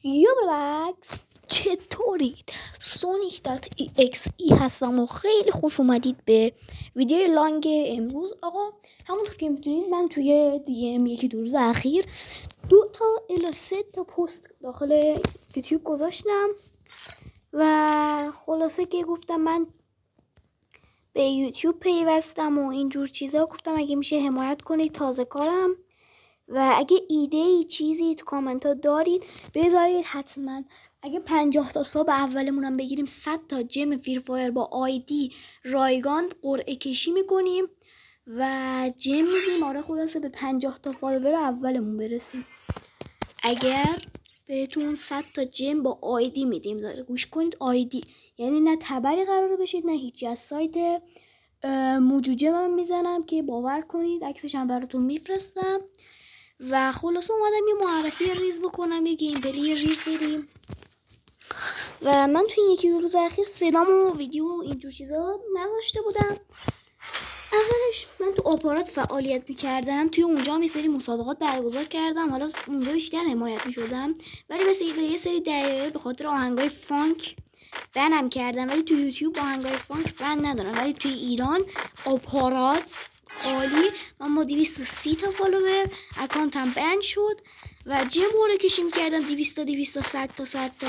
یا بلکس چطورید؟ Sonic.exe هستم و خیلی خوش اومدید به ویدیو لانگ امروز. آقا همونطور که میدونید من توی DM یکی دو روز اخیر 2 الی 3 پست داخل یوتیوب گذاشتم و خلاصه که گفتم من به یوتیوب پیوستم و اینجور چیزا. گفتم اگه میشه حمایت کنید تازه کارم و اگه ایده چیزی تو کامنت ها دارید بذارید حتما. اگه 50 تا ساب اولمونم بگیریم 100 تا جم فری فایر با آیدی رایگان قرعه کشی میکنیم و جم میدیم. آره خلاصه به 50 تا فالوور اولمون برسیم. اگر بهتون 100 تا جم با آیدی میدیم. داره گوش کنید، آیدی یعنی نه تبری قرار بشید نه هیچی. از سایت موجوجه من میزنم که باور کنید عکسش هم براتون میفرستم. و خلاصه اومدم یه معرفی ریز بکنم، یه گیم پلی ریز بدیم. و من توی یکی دو روز اخیر صدام و ویدیو و اینجور چیزا نذاشته بودم. اولش من تو آپارات فعالیت میکردم، توی اونجا هم یه سری مسابقات برگزار کردم، حالا اونجا بیشتر حمایت میشدم. ولی مثل یه سری دقیقه به خاطر آهنگای فانک بنم کردم، ولی تو یوتیوب آهنگای فانک بن ندارم. ولی توی ایران آپارات عالی. من با 230 تا فالوور اکانتم بند شد و جم قرعه کشی میکردم 200 تا 200 تا 100 تا 100 تا.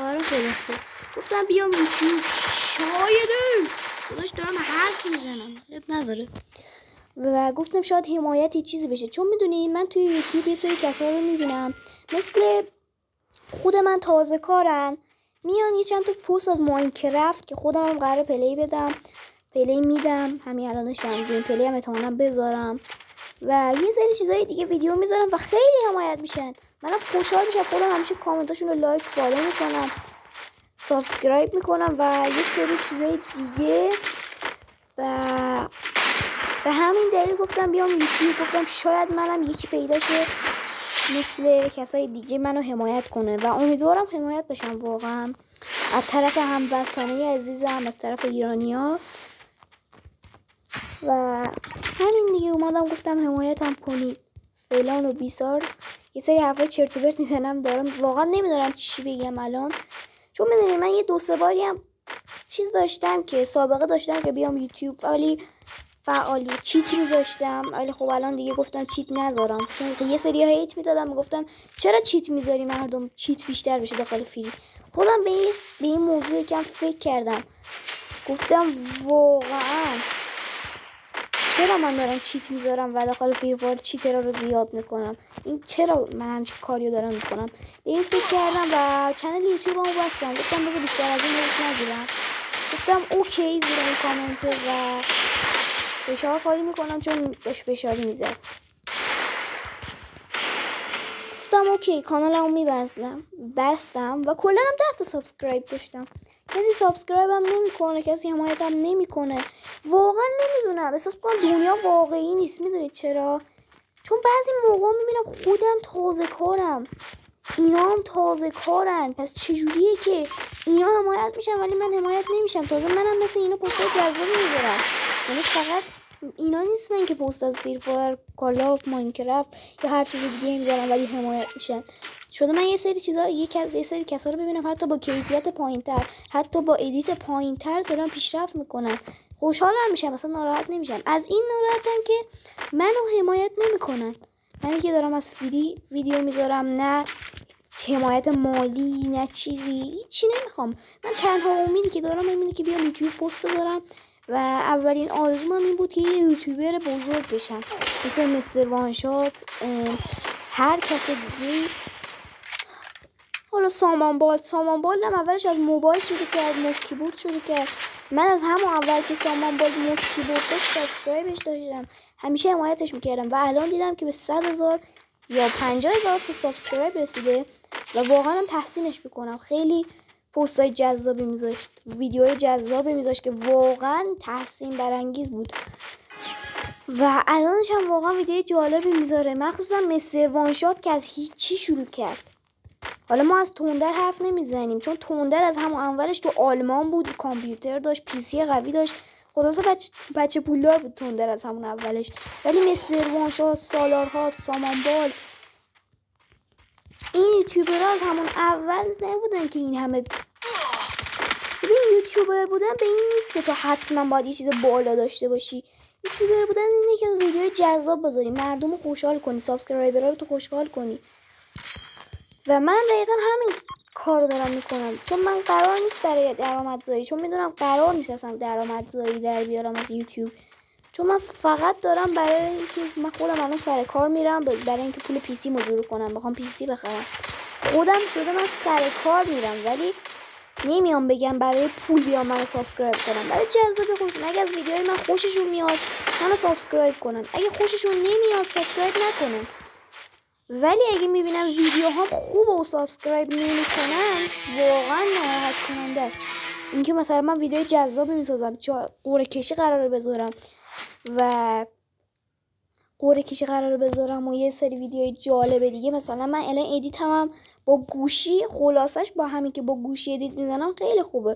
آره خلاصه گفتم بیام یوتیوب شایده خودش دارم حرف میزنم اب نداره و گفتم شاید حمایتی چیزی بشه. چون میدونید من توی یوتیوب یه سری کسا رو میبینم مثل خود من تازه کارن، میان یه چند تا پست از ماینکرافت که خودم هم قراره پلی میدم، همین الانش هم گیم پلی هم احتمالاً بذارم و یه سری چیزای دیگه ویدیو میذارم و خیلی حمایت میشن. منم خوشحال میشم. خودم همیشه کامنتاشون رو لایک فالو میکنم، سابسکرایب میکنم و یه سری چیزای دیگه. و به همین دلیل گفتم بیام یوتیوب. گفتم شاید منم یکی پیدا شه مثل کسای دیگه منو حمایت کنه و امیدوارم حمایت بشم واقعا از طرف هموطنای عزیزم، از طرف ایرانیا. و همین دیگه اومدم گفتم حمایتم کنید فلان و بیسار. یه سری حرفای چرت و پرت میزنم، دارم واقعا نمیدونم چی بگم الان. چون میدونی من یه 2-3 باری هم چیز داشتم که سابقه داشتم که بیام یوتیوب ولی فعالیت چیت میذاشتم، ولی خب الان دیگه گفتم چیت نذارم. چون یه سری هیت میدادم میگفتن چرا چیت میذاری، مردم چیت بیشتر بشه داخل فری. خودم به این موضوع یکم فکر کردم، گفتم واقعا چرا من دارم چیت میذارم و داخل فری فایر چیترها رو زیاد میکنم، این چرا من همچین کاریو دارم میکنم. به این فکر کردم و چنل یوتیوبمو بستم. گفتم بذار بیشتر از این هیت نگیرم. گفتم اوکی زیر این کامنت و فشار خالی میکنم چون بهش فشاری میزد. گفتم اوکی کانالمو بستم و کلا هم 10 تا سابسکرایب داشتم. کسی سابسکرایب هم نمیکنه، کسی حمایت هم نمیکنه. واقعا نمیدونم، احساس میکنم دنیا واقعی نیست. میدونید چرا؟ چون بعضی موقع میبینم خودم تازه کارم، اینا هم تازه کارن، پس چجوریه که اینا حمایت میشن ولی من حمایت نمیشم؟ تازه منم مثل اینا پستای جذابی میذارم. یعنی فقط اینا نیستن که پست از فری فایر، کال آف، ماینکرافت یا هر چیز دیگه میذارم ولی حمایت میشن. شده من یه سری چیزا یه سری کسا رو ببینم حتی با کیفیت پایینتر، حتی با ادیت پایینتر دارن پیشرفت میکنن، خوشحالم میشم، مثلا ناراحت نمیشم. از این ناراحتم که منو حمایت نمیکنن. من که دارم از فری ویدیو میذارم، نه حمایت مالی نه چیزی، هیچی نمیخوام. من تنها امیدی که دارم اینه که بیام یوتیوب پست بذارم و اولین آرزوم این بود که یه یوتیوبر بزرگ بشم مثل مستر وانشات، هر کس دیگه. حالا سامان بال هم اولش از موبایل شروع کرد، موس کیبورد شروع کرد. من از همون اول که سامان بال موس کیبورد داشت سابسکرایبش داشتم، همیشه حمایتش میکردم و الان دیدم که به 100,000 یا 50,000 تا سابسکرایب رسیده و واقعا هم تحسینش میکنم. خیلی پستای جذابی میذاشت، ویدیوهای جذابی میذاشت که واقعا تحسین برانگیز بود و الانش هم واقعا ویدیوی جالبی میذاره، مخصوصا مستر وانشات که از هیچی شروع کرد. حالا ما از توندر حرف نمیزنیم چون توندر از همون اولش تو آلمان بود، کامپیوتر داشت، پی سی قوی داشت، خلاصه بچه پولدار بود تندر از همون اولش. ولی مستر وانشات، سالارهات، سامانبال، این یوتیوبرها از همون اول نبودن که این همه. ببین یوتیوبر بودن به این نیست که تو حتما باید یه چیز بالا داشته باشی. یوتیوبر بودن اینه که ویدیو جذاب بذاری، مردم رو خوشحال کنی، سابسکرایبرها رو تو خوشحال کنی. و من دقیقا همین کارو دارم میکنم، چون من قرار نیست برای درآمدزایی، چون میدونم قرار نیست اصلا درآمدزایی در بیارم از یوتیوب، چون من فقط دارم برای اینکه من خودم الان سر کار میرم، برای اینکه پول پی سی مجور کنم، بخوام پی سی بخرم خودم شده من سر کار میرم، ولی نمیام بگم برای پول بیام منو سابسکرایب کنم، برای جذاب خودشون. اگه از ویدیوهای من خوششون میاد منو سابسکرایب کنن، اگه خوششون نمیاد سابسکرایب نکنن. ولی اگه میبینم ویدیوهام خوبه و سابسکرایب نمیکنن واقعا ناراحت کننده است. اینکه مثلا من ویدیو جذابی میسازم، قرعه کشی قراره بذارم و یه سری ویدیوی جالب دیگه، مثلا من الان ادیتم با گوشی، خلاصش با همین که با گوشی ادیت میزنم خیلی خوبه.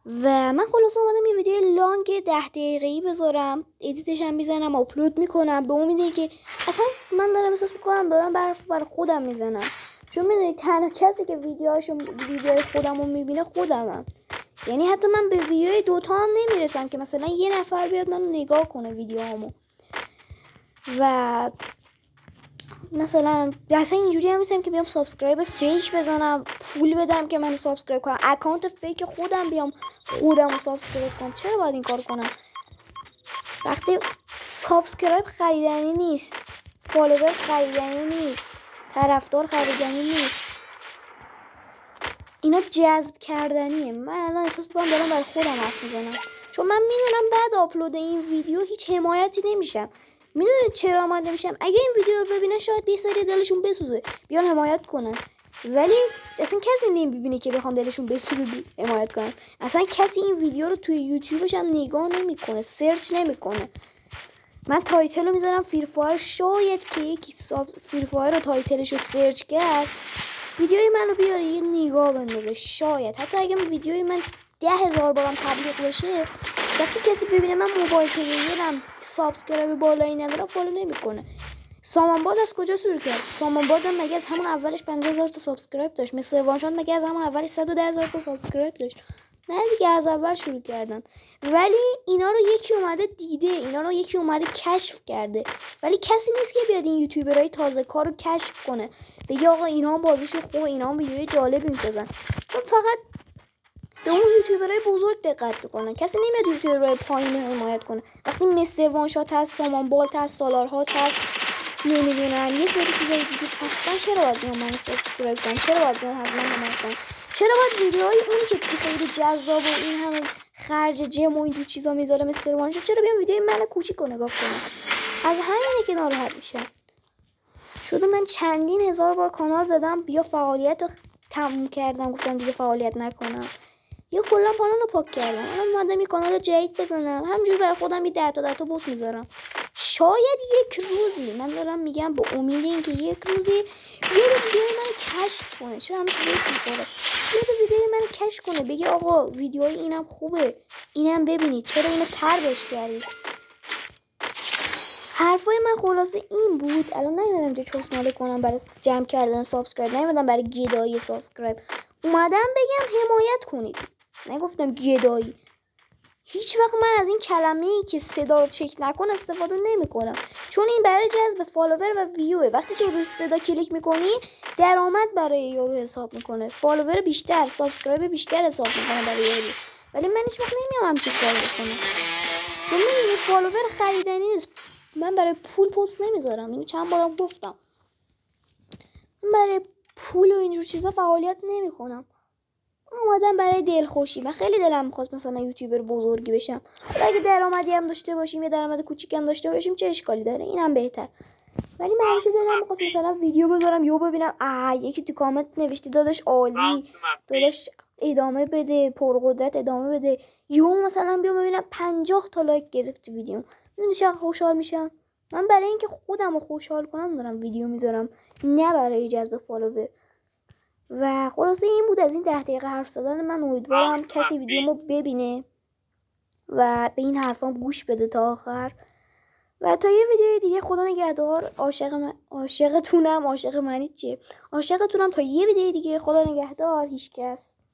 و من خلاصه اومدم یه ویدیو لانگ 10 دقیقه‌ای بذارم، ادیتش هم میزنم، آپلود میکنم، به امیدی که اصلا من دارم احساس میکنم دارم برای خودم میزنم، چون میدونید تنها کسی که ویدیوهای خودمو میبینه خودمم. یعنی حتی من به ویدیوی دوتا هم نمیرسم که مثلا یه نفر بیاد منو نگاه کنه ویدیوهامو. و مثلا اینجوری هم نیستم که بیام سابسکرایب فیک بزنم، پول بدم که منو سابسکرایب کنم، اکانت فیک خودم بیام خودمو سابسکرایب کنم. چرا باید این کار کنم؟ وقتی سابسکرایب خریدنی نیست، فالوور خریدنی نیست، طرفدار خریدنی نیست، اینا جذب کردنیه. من الان احساس میکنم دارم برای خودم حرف میزنم، چون من میدونم بعد آپلود این ویدیو هیچ حمایتی نمیشم. میدونید چرا آماده میشم؟ اگه این ویدیو رو ببینن شاید یه سری دلشون بسوزه بیان حمایت کنن، ولی اصلا کسی نمیبینه که بخوام دلشون بسوزه حمایت کنن. اصلا کسی این ویدیو رو توی یوتیوبش هم نگاه نمیکنه، سرچ نمیکنه. من تایتل رو میذارم فری فایر، شاید که یکی فری فایر رو تایتلش رو سرچ کرد ویدیوی منو بیاره یه نگاه بندازه، شاید حتی اگه ویدیوی من 10,000 بارم تبلیغ بشه، وقتی کسی ببینه من موبایل پلیرم سابسکرایب بالایی ندارم فالو نمیکنه. سامانباد از کجا شروع کرد؟ سامانباد هم مگه از همون اولش 50,000 تا سابسکرایب داشت؟ مستر وانشات مگه از همون اولش 110,000 تا سابسکرایب داشت؟ نه دیگه، از اول شروع کردن. ولی اینا رو یکی اومده دیده، اینا رو یکی اومده کشف کرده، ولی کسی نیست که بیاد این یوتیوبرای تازه کار رو کشف کنه بگه آقا اینا هم بازیشون خوبه، اینا هم ویدیوی جالبی میسازن. فقط به اون یوتیوبرای بزرگ دقت میکنن، کسی نمیاد یوتیوبرای پایین حمایت کنه. وقتی مستر وانشات هست، سامانبال هست، سالارهات هست، نمیدونم یه سری چیزای دیگه هستن، چرا باید بیان منو سابسکرایب کنن؟ چرا باید بیان حتما حمایت کنن؟ چرا باید ویدیوهای اونی که خیلی جذاب و این همه خرج جم و اینجور چیزا میذاره مستر وانشات، چرا بیان ویدیوی من کوچیکو نگاه کنن؟ از همینه که ناراحت میشم. شده من چندین هزار بار کانال زدم، بیا فعالیت رو تموم کردم، گفتم دیگه فعالیت نکنم، یا کلا کانال رو پاک کردم. الان اومدم یه کانال جدید بزنم، همینجوری برای خودم یه 10 تا پست میذارم. شاید یک روزی، من دارم میگم به امید اینکه یک روزی یه ویدیو منو کشف کنه، چرا همش ریس می‌خوره، یه ویدیو منو کشف کنه بگه آقا ویدیوهای اینم خوبه، اینم ببینید، چرا اینو تربش کردید. حرفای من خلاصه این بود. الان نمیدونم چه چسناله کنم برای جمع کردن سابسکرایب، نمیدونم برای گدایی سابسکرایب، اومدم بگم حمایت کنید، نگفتم گدایی. هیچ وقت من از این کلمه‌ای که صدا رو چک نکن استفاده نمی‌کنم، چون این برای جذب فالوور و ویوه. وقتی تو روی صدا کلیک می‌کنی درآمد برای یارو حساب می‌کنه، فالوور بیشتر، سابسکرایب بیشتر حساب می‌کنه برای یارو. ولی من هیچ وقت نمیام همچین کاری بکنم، چون می‌دونی فالوور خریدنی نیست. من برای پول پست نمیذارم، اینو چند بارم گفتم. من برای پول و اینجور چیزا فعالیت نمی‌کنم. اومدم برای دلخوشی. من خیلی دلم می‌خواست مثلا یوتیوبر بزرگی بشم. اگه درآمدی هم داشته باشیم، یه درآمد کوچیکی هم داشته باشیم، چه اشکالی داره؟ اینم بهتر. ولی من همیشه دلم می‌خواست مثلا ویدیو بذارم یهو ببینم یکی تو کامنت نوشته داداش عالی، داداش ادامه بده، پرقدرت ادامه بده. یهو مثلا بیام ببینم 50 تا لایک گرفت ویدیو. میدونی چقدر خوشحال میشم؟ من برای اینکه خودم رو خوشحال کنم دارم ویدیو میذارم، نه برای جذب فالوور. و خلاصه این بود از این 10 دقیقه حرف زدن من. امیدوارم کسی ویدیومو ببینه و به این حرفام گوش بده تا آخر. و تا یه ویدیو دیگه، خدا نگهدار. عاشقتونم. عاشق منی چیه؟ عاشقتونم. تا یه ویدیو دیگه، خدا نگهدار. هیچ کس.